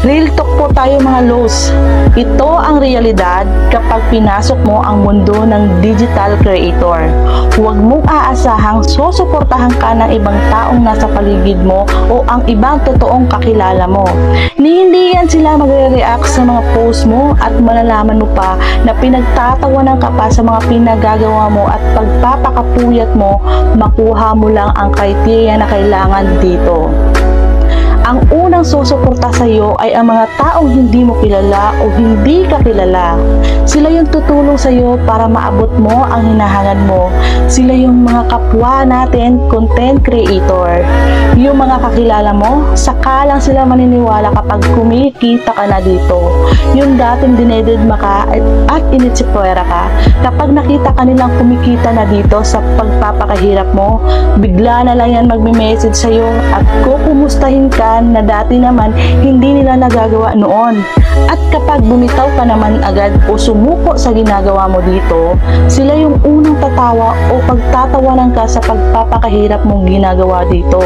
Real talk po tayo mga Los. Ito ang realidad kapag pinasok mo ang mundo ng digital creator. Huwag mong aasahang susuportahan ka ng ibang taong nasa paligid mo o ang ibang totoong kakilala mo. Hindi yan sila magre-react sa mga post mo at malalaman mo pa na pinagtatawanan ka pa sa mga pinagagawa mo at pagpapakapuyat mo, makuha mo lang ang criteria na kailangan dito. Ang unang susuporta sa iyo ay ang mga taong hindi mo kilala o hindi ka kilala. Sila yung tutulong sa iyo para maabot mo ang hinahangad mo. Sila yung mga kapwa natin, content creator. Yung mga kakilala mo, saka lang sila maniniwala kapag kumikita ka na dito. Yung dating dinededma ka at initsipwera ka, kapag nakita ka nilang kumikita na dito sa pagpapakahirap mo, bigla na lang yan magme-message sa iyo at kukumustahin ka na dati naman hindi nila nagagawa noon. At kapag bumitaw ka naman agad o sumuko sa ginagawa mo dito, sila yung unang tatawa o pagtatawanan ka sa pagpapakahirap mong ginagawa dito.